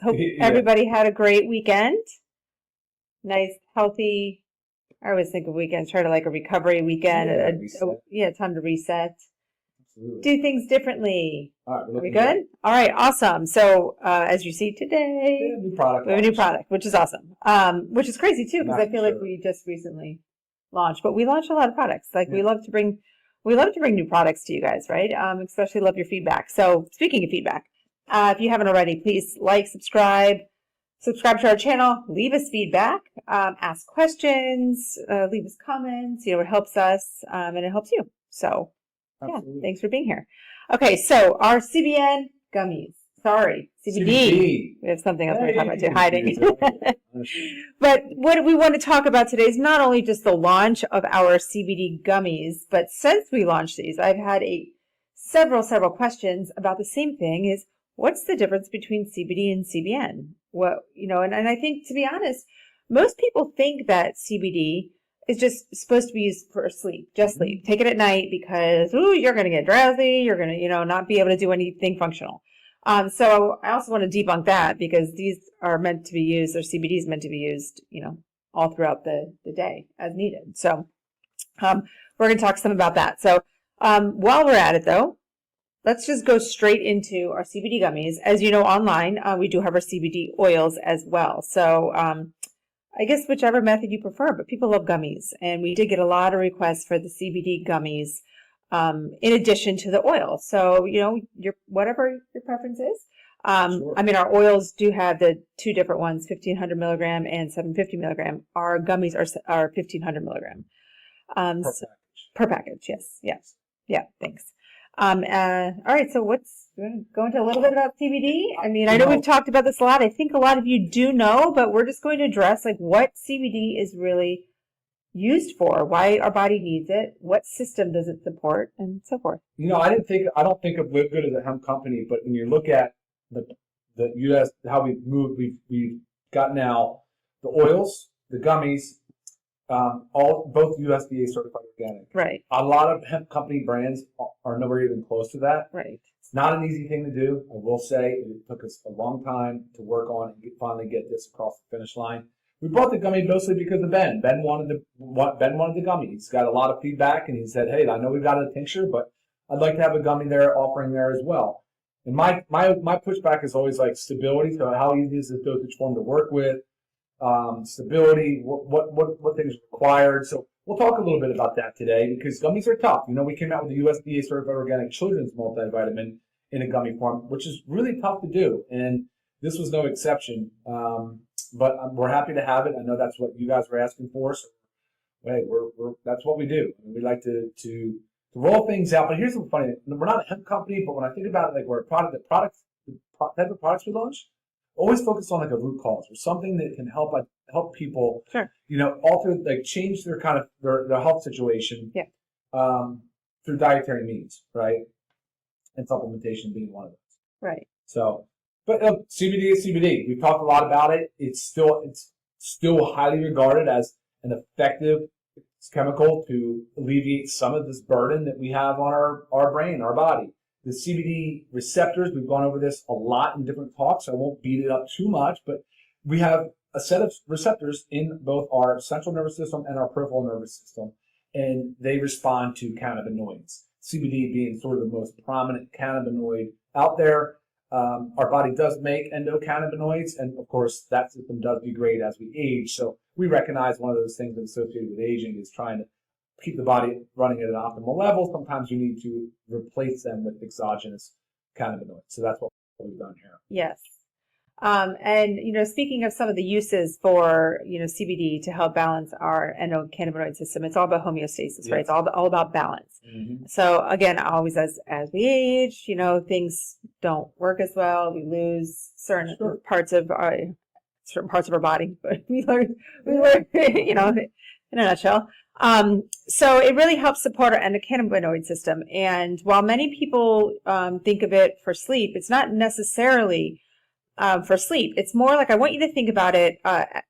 Hope everybody had a great weekend. Nice, healthy. I always think of weekends, try to like a recovery weekend. Time to reset. Absolutely. Do things differently. All right, are we good? All right, awesome. So as you see today, we have a new product, which is awesome. Which is crazy too, because I feel like we just recently launched, but we launched a lot of products. We love to bring new products to you guys, right? Especially love your feedback. So speaking of feedback, if you haven't already, please like, subscribe to our channel, leave us feedback, ask questions, leave us comments. It helps us and it helps you. So absolutely. Thanks for being here. Okay, so our CBN gummies. Sorry, CBD. We have something else we're talking about too, hiding. But what we want to talk about today is not only just the launch of our CBD gummies, but since we launched these, I've had several questions about the same thing: is what's the difference between CBD and CBN? And I think, to be honest, most people think that CBD is just supposed to be used for sleep, just sleep. Take it at night because, you're going to get drowsy. You're going to, not be able to do anything functional. So I also want to debunk that because these are meant to be used, or CBD is meant to be used, all throughout the day as needed. So we're going to talk some about that. So while we're at it, though, let's just go straight into our CBD gummies. As you know, online, we do have our CBD oils as well. So I guess whichever method you prefer, but people love gummies. And we did get a lot of requests for the CBD gummies in addition to the oil. So, whatever your preference is. Sure. Our oils do have the two different ones, 1,500 milligram and 750 milligram. Our gummies are 1,500 milligram. Per package, yes. Yeah, thanks. All right, so go into a little bit about CBD. I know we've talked about this a lot. I think a lot of you do know, but we're just going to address what CBD is really used for, why our body needs it, what system does it support, and so forth. I don't think of LiveGood as a hemp company, but when you look at the U.S., how we've moved, we've got now the oils, the gummies, both USDA certified organic. Right. A lot of hemp company brands are nowhere even close to that. Right. It's not an easy thing to do. I will say it took us a long time to work on and finally get this across the finish line. We brought the gummy mostly because of Ben. Ben wanted the gummy. He's got a lot of feedback, and he said, "Hey, I know we've got a tincture, but I'd like to have a gummy there offering there as well." And my pushback is always like stability. So how easy is this dosage form to work with? Stability, what things are required. So we'll talk a little bit about that today because gummies are tough. We came out with the USDA certified organic children's multivitamin in a gummy form, which is really tough to do, and this was no exception. But we're happy to have it. I know that's what you guys were asking for. So, hey, that's what we do. We like to roll things out. But here's what's funny: we're not a hemp company, but when I think about it, we're a product. The type of products we launch always focus on a root cause or something that can help people. Sure. Alter, change their their health situation. Yeah. Through dietary means, right? And supplementation being one of those. Right. So. But CBD is CBD. We've talked a lot about it. It's still highly regarded as an effective chemical to alleviate some of this burden that we have on our brain, our body. The CBD receptors, we've gone over this a lot in different talks. So I won't beat it up too much, but we have a set of receptors in both our central nervous system and our peripheral nervous system, and they respond to cannabinoids. CBD being sort of the most prominent cannabinoid out there. Our body does make endocannabinoids, and of course that system does degrade as we age. So we recognize one of those things associated with aging is trying to keep the body running at an optimal level. Sometimes you need to replace them with exogenous cannabinoids. So that's what we've done here. Yes. And speaking of some of the uses for CBD to help balance our endocannabinoid system, it's all about homeostasis, yes. Right? It's all about balance. Mm-hmm. So again, always as we age, things don't work as well. We lose certain parts of our body, but we learn, in a nutshell. So it really helps support our endocannabinoid system. And while many people think of it for sleep, it's not necessarily for sleep. It's more like I want you to think about it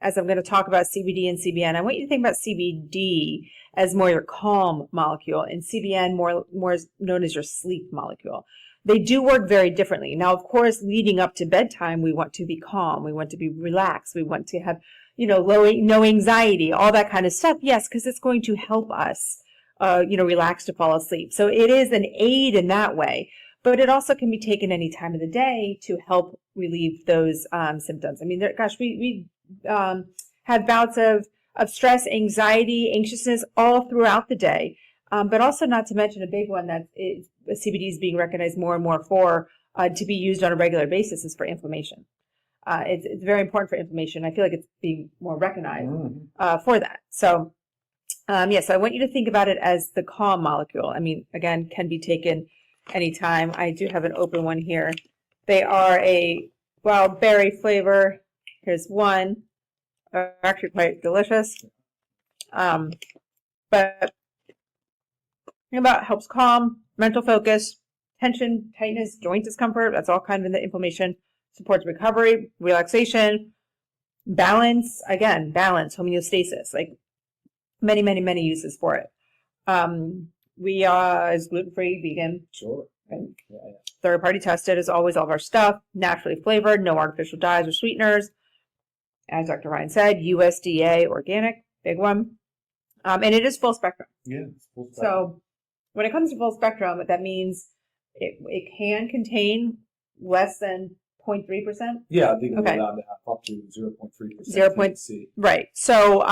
as I'm going to talk about CBD and CBN. I want you to think about CBD as more your calm molecule and CBN more known as your sleep molecule. they do work very differently. Now, of course, leading up to bedtime, we want to be calm. We want to be relaxed. We want to have, no anxiety, all that kind of stuff. Yes, because it's going to help us, relax to fall asleep. So it is an aid in that way, but it also can be taken any time of the day to help relieve those symptoms. I mean, we have bouts of stress, anxiety, anxiousness all throughout the day. But also not to mention a big one that CBD is being recognized more and more for to be used on a regular basis is for inflammation. It's very important for inflammation. I feel like it's being more recognized for that. So, so I want you to think about it as the calm molecule. I mean, again, can be taken anytime. I do have an open one here. They are a wild berry flavor. Here's one. They're actually quite delicious. But about helps calm, mental focus, tension, tightness, joint discomfort. That's all kind of in the inflammation. Supports recovery, relaxation, balance. Again, balance, homeostasis. Like many, many, many uses for it. We is gluten-free, vegan. Sure. Right? Yeah. Third-party tested as always. All of our stuff naturally flavored, no artificial dyes or sweeteners. As Dr. Ryan said, USDA organic, big one. And it is full spectrum. Yeah, it's full spectrum. So when it comes to full spectrum, that means it can contain less than 0.3%. Yeah, I think it's allowed to have up to 0.3% THC. Right. So,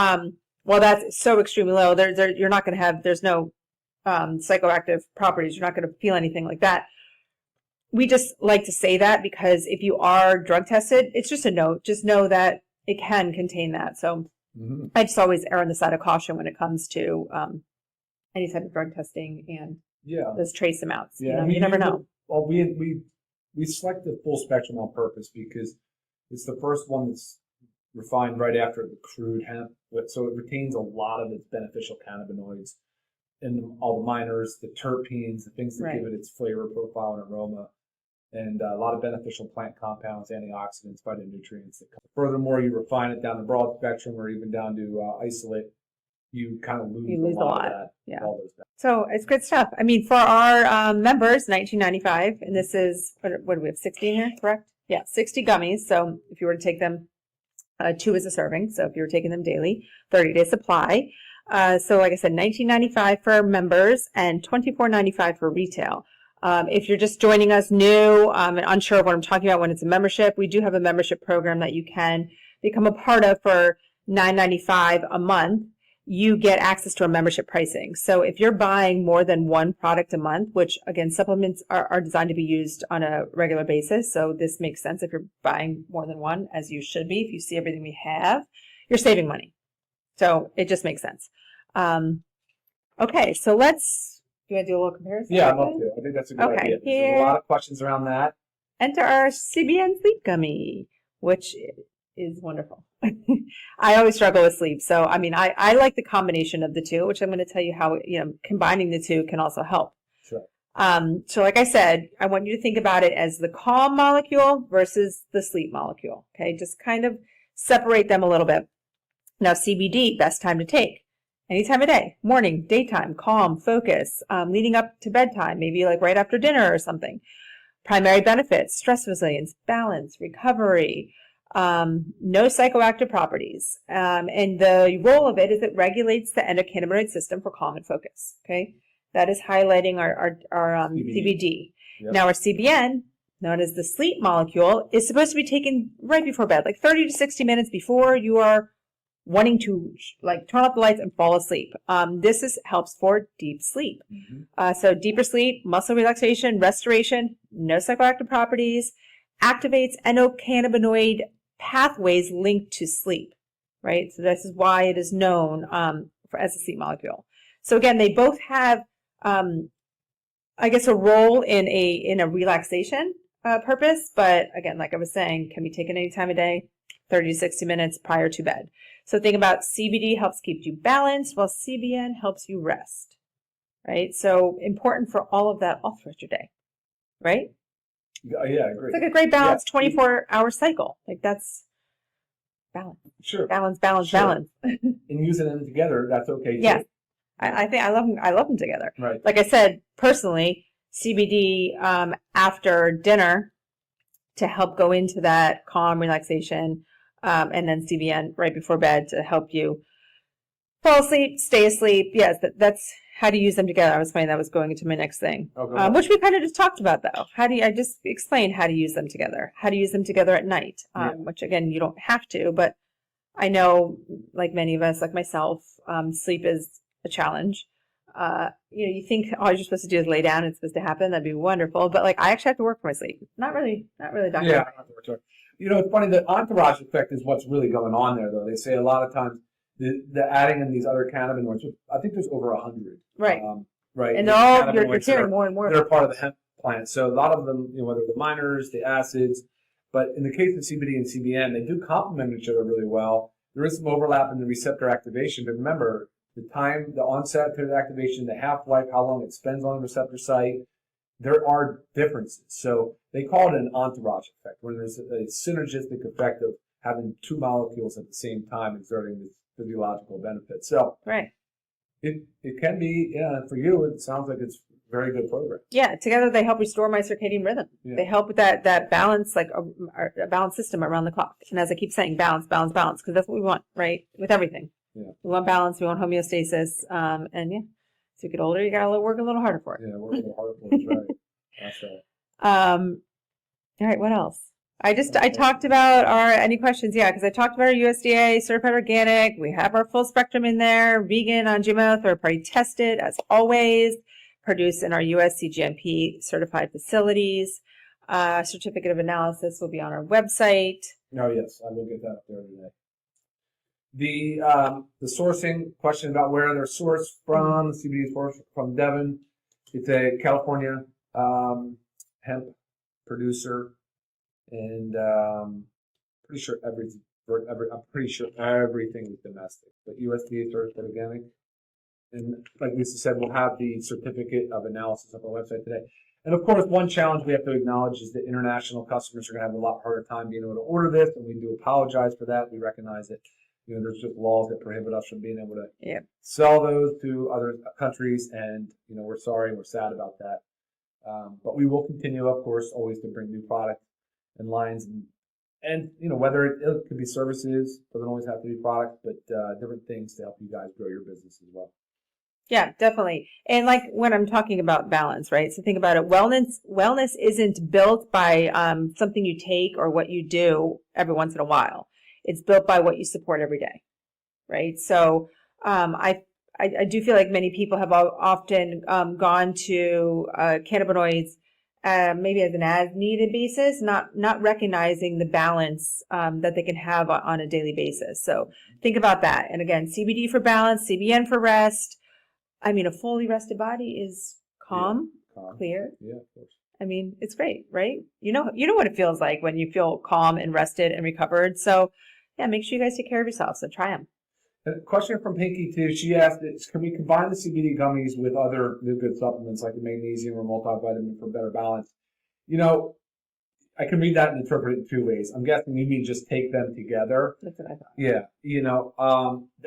well, that's so extremely low. You're not going to have. There's no psychoactive properties. You're not going to feel anything like that. We just like to say that because if you are drug tested, it's just a note. Just know that it can contain that. So I just always err on the side of caution when it comes to any type of drug testing and those trace amounts. Yeah, you never know. Well, we selected full spectrum on purpose because it's the first one that's refined right after the crude hemp, so it retains a lot of its beneficial cannabinoids and all the minors, the terpenes, the things that give it its flavor profile and aroma, and a lot of beneficial plant compounds, antioxidants, phytonutrients. Furthermore, you refine it down the broad spectrum or even down to isolate, you kind of lose a lot of that. Yeah. All those so it's good stuff. I mean, for our members, $19.95, and this is, what do we have, 60 in here, correct? Yeah, 60 gummies. So if you were to take them, 2 is a serving. So if you were taking them daily, 30-day supply. So like I said, $19.95 for members and $24.95 for retail. If you're just joining us new and unsure of what I'm talking about when it's a membership, we do have a membership program that you can become a part of for $9.95 a month. You get access to our membership pricing. So if you're buying more than one product a month, which again, supplements are designed to be used on a regular basis. So this makes sense if you're buying more than one, as you should be. If you see everything we have, you're saving money. So it just makes sense. Okay, so do you want to do a little comparison? Yeah, I'm up to it. I think that's a good idea. There's a lot of questions around that. Enter our CBN Sleep Gummy, which is wonderful. I always struggle with sleep. So, I mean, I like the combination of the two, which I'm going to tell you how, combining the two can also help. Sure. So like I said, I want you to think about it as the calm molecule versus the sleep molecule. Okay. Just kind of separate them a little bit. Now, CBD, best time to take. Any time of day, morning, daytime, calm, focus, leading up to bedtime, maybe like right after dinner or something. Primary benefits, stress resilience, balance, recovery, no psychoactive properties. And the role of it is it regulates the endocannabinoid system for calm and focus. Okay. That is highlighting our CBD. Yep. Now our CBN, known as the sleep molecule, is supposed to be taken right before bed, like 30 to 60 minutes before you are wanting to turn off the lights and fall asleep. This helps for deep sleep. So deeper sleep, muscle relaxation, restoration, no psychoactive properties, activates endocannabinoid pathways linked to sleep, right? So this is why it is known as a sleep molecule. So again, they both have, I guess, a role in a relaxation purpose, but again, like I was saying, can be taken any time of day, 30 to 60 minutes prior to bed. So think about CBD helps keep you balanced, while CBN helps you rest, right? So important for all of that all throughout your day, right? Yeah, I agree. It's like a great balance, 24-hour cycle. Like that's balance. Sure. Balance. And using them together, that's okay too. Yes. I think I love them together. Right. Like I said, personally, CBD after dinner to help go into that calm relaxation, and then CBN right before bed to help you fall asleep, stay asleep. Yes, that's how to use them together. I was finding that was going into my next thing, which we kind of just talked about, though. I just explained how to use them together, how to use them together at night, which, again, you don't have to. But I know, like many of us, like myself, sleep is a challenge. You think all you're supposed to do is lay down and it's supposed to happen. That'd be wonderful. But, like, I actually have to work for my sleep. Not really, Dr. Yeah. It's funny, the entourage effect is what's really going on there, though. They say a lot of times the adding in these other cannabinoids, I think there's over 100. Right. Right. And you're hearing more and more. They're part of the hemp plant. So a lot of them, whether the minors, the acids, but in the case of CBD and CBN, they do complement each other really well. There is some overlap in the receptor activation, but remember, the time, the onset to the activation, the half-life, how long it spends on the receptor site, there are differences. So they call it an entourage effect, where there's a synergistic effect of having two molecules at the same time exerting this physiological benefit. So it can be, for you, it sounds like it's a very good program. Yeah, together they help restore my circadian rhythm. Yeah. They help with that balance, like a balanced system around the clock. And as I keep saying, balance, balance, balance, because that's what we want, right? With everything. Yeah. We want balance, we want homeostasis, and as you get older, you got to work a little harder for it. Yeah, work a little harder for it, that's right. That's right. All right, what else? I talked about any questions? Yeah, because I talked about our USDA certified organic. We have our full spectrum in there, vegan, non-GMO, third party tested, as always, produced in our US CGMP certified facilities. Certificate of analysis will be on our website. Oh, yes, I will get that up there today. The sourcing question about where they're sourced from, the CBD is sourced from Devon. It's a California hemp producer. And pretty sure everything is domestic, but USDA certified organic. And like Lisa said, we'll have the certificate of analysis up on the website today. And of course, one challenge we have to acknowledge is that international customers are going to have a lot harder time being able to order this, and we do apologize for that. We recognize that there's just laws that prohibit us from being able to sell those to other countries, and we're sorry and we're sad about that. But we will continue, of course, always to bring new products and lines, and whether it could be services, doesn't always have to be products, but different things to help you guys grow your business as well. Yeah, definitely. And like when I'm talking about balance, right? So think about it. Wellness isn't built by something you take or what you do every once in a while. It's built by what you support every day, right? So I do feel like many people have often gone to cannabinoids maybe as an as-needed basis, not recognizing the balance that they can have on a daily basis. So think about that. And again, CBD for balance, CBN for rest. I mean, a fully rested body is calm, clear. Yeah, of course. I mean, it's great, right? You know what it feels like when you feel calm and rested and recovered. So yeah, make sure you guys take care of yourselves. So try them. A question from Pinky too. She asked, can we combine the CBD gummies with other good supplements like the magnesium or multivitamin for better balance? I can read that and interpret it in two ways. I'm guessing you mean just take them together. That's what I thought. Yeah,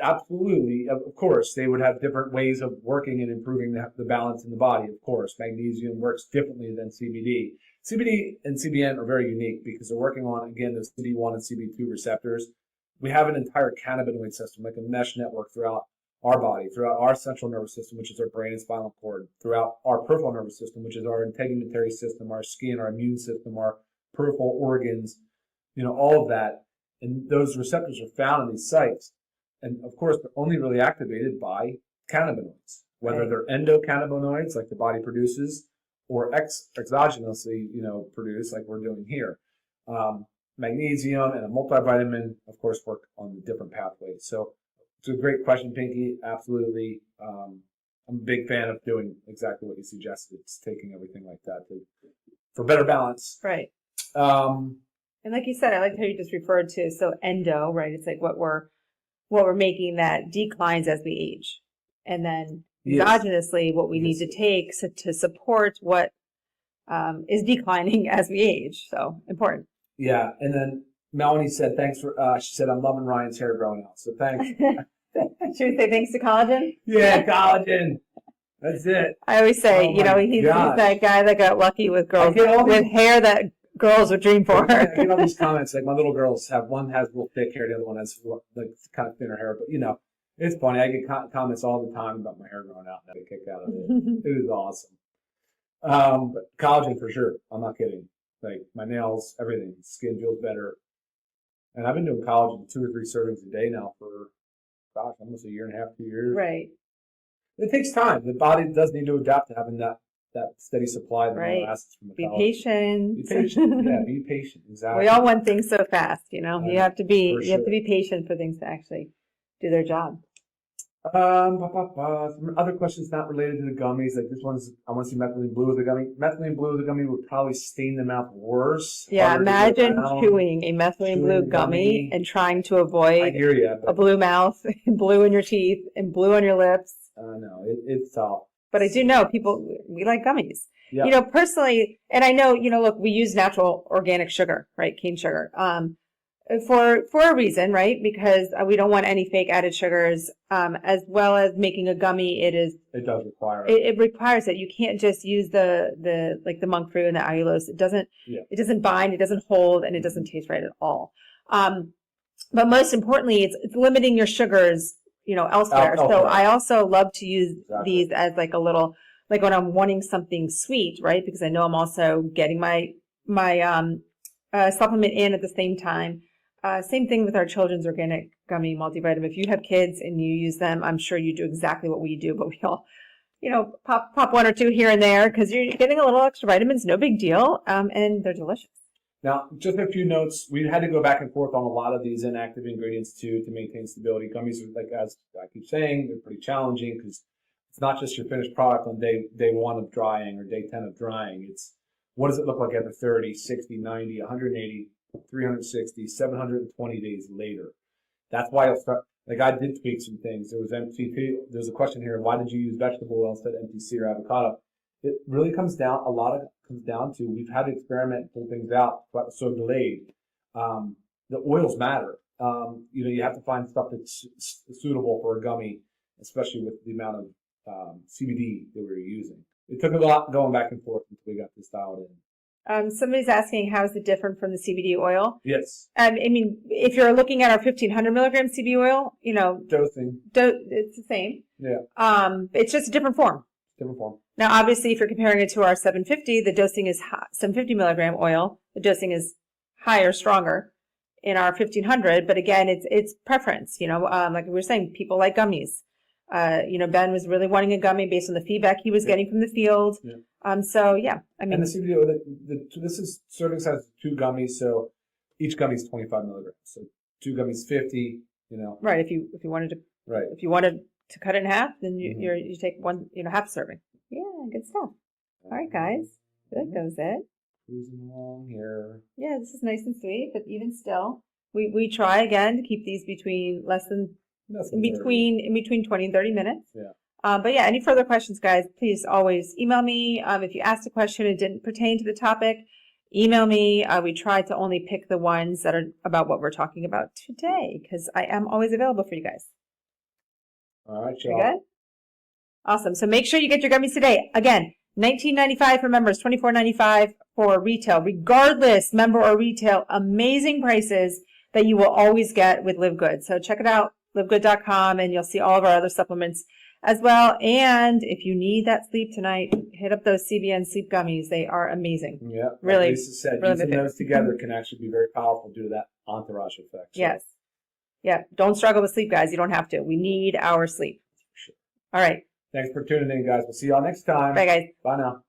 absolutely. Of course, they would have different ways of working and improving the balance in the body. Of course, magnesium works differently than CBD. CBD and CBN are very unique because they're working on, again, those CB1 and CB2 receptors. We have an entire cannabinoid system, like a mesh network throughout our body, throughout our central nervous system, which is our brain and spinal cord, throughout our peripheral nervous system, which is our integumentary system, our skin, our immune system, our peripheral organs, all of that. And those receptors are found in these sites. And of course, they're only really activated by cannabinoids, whether they're endocannabinoids, like the body produces, or exogenously, produced, like we're doing here. Magnesium and a multivitamin, of course, work on the different pathways. So it's a great question, Pinky. Absolutely. I'm a big fan of doing exactly what you suggested. It's taking everything like that for better balance. Right. And like you said, I like how you just referred to, so endo, right? It's like what we're making that declines as we age. And then exogenously, what we need to take to support what is declining as we age. So important. Yeah, and then Melanie said, thanks for, she said, I'm loving Ryan's hair growing out, so thanks. Should we say thanks to collagen? Yeah, collagen. That's it. I always say, Oh you know, my he's gosh. that guy that got lucky with girls get all with these- hair that girls would dream for. I get all these comments, like my little girls have, one has real thick hair, the other one has like kind of thinner hair. But you know, it's funny. I get comments all the time about my hair growing out, and I get kicked out of it. It is awesome. But collagen for sure. I'm not kidding. Like my nails, everything, skin feels better. And I've been doing collagen 2 or 3 servings a day now for, gosh, almost a year and a half, 2 years. Right. It takes time. The body does need to adapt to having that steady supply of Right. amino acids from the Be collagen. patient. Be patient. Yeah, be patient. Exactly. We all want things so fast, you know. You have to be for you have to sure. be patient for things to actually do their job. Some other questions not related to the gummies. Like this one's, I want to see methylene blue as a gummy. Methylene blue as a gummy would probably stain the mouth worse. Yeah, harder to get imagine around. chewing a methylene blue Chewing a gummy gummy. and trying to I avoid hear you, a but blue mouth, blue in your teeth, and blue on your lips. no, it's tough. But I do know people, we like gummies. Yeah. You know, personally, and I know, you know, look, we use natural organic sugar, right? Cane sugar. For a reason, right? Because we don't want any fake added sugars, as well as making a gummy. It does require it requires it. You can't just use the like the monk fruit and the allulose. It doesn't bind, it doesn't hold, and it doesn't taste right at all. But most importantly, it's limiting your sugars, you know, elsewhere. So I also love to use these as like a little, like when I'm wanting something sweet, right? Because I know I'm also getting my supplement in at the same time. Same thing with our children's organic gummy multivitamin. If you have kids and you use them, I'm sure you do exactly what we do, but we all, you know, pop 1 or 2 here and there because you're getting a little extra vitamins, no big deal, and they're delicious. Now, just a few notes. We had to go back and forth on a lot of these inactive ingredients too to maintain stability. Gummies, like as I keep saying, they're pretty challenging because it's not just your finished product on day 1 of drying or day 10 of drying. It's what does it look like after 30, 60, 90, 180, 360, 720 days later. That's why I'll start. Like I did tweak some things. There was MCT. There's a question here. Why did you use vegetable oil instead of MCT or avocado? It really comes down. A lot of it comes down to we've had to experiment and pull things out, but so delayed. The oils matter. You know, you have to find stuff that's suitable for a gummy, especially with the amount of CBD that we were using. It took a lot going back and forth until we got this dialed in. Somebody's asking, how is it different from the CBD oil? Yes. I mean, if you're looking at our 1500 milligram CBD oil, you know, dosing. It's the same. Yeah. It's just a different form. Different form. Now, obviously, if you're comparing it to our 750, the dosing is 750 milligram oil. The dosing is higher, stronger in our 1500. But again, it's preference. You know, like we were saying, people like gummies. You know, Ben was really wanting a gummy based on the feedback he was getting from the field. Yeah. So yeah, I mean, and the CBD oil, this is serving size 2 gummies, so each gummy is 25 milligrams. So 2 gummies 50. You know. Right. If you wanted to. Right. If you wanted to cut it in half, then you take 1, you know, half a serving. Yeah, good stuff. All right, guys. Good, that was it. Cruising along here. Yeah, this is nice and sweet, but even still, we try again to keep these between in between 20 and 30 minutes. Yeah. But yeah, any further questions, guys, please always email me. If you asked a question and it didn't pertain to the topic, email me. We try to only pick the ones that are about what we're talking about today because I am always available for you guys. All right, y'all. You good? Awesome. So make sure you get your gummies today. Again, $19.95 for members, $24.95 for retail. Regardless, member or retail, amazing prices that you will always get with LiveGood. So check it out, livegood.com, and you'll see all of our other supplements as well. And if you need that sleep tonight, hit up those CBN sleep gummies. They are amazing. Yeah. Really. Like Lisa said, really using those together can actually be very powerful due to that entourage effect. So. Yes. Yeah. Don't struggle with sleep, guys. You don't have to. We need our sleep. Sure. All right. Thanks for tuning in, guys. We'll see y'all next time. Bye, guys. Bye now.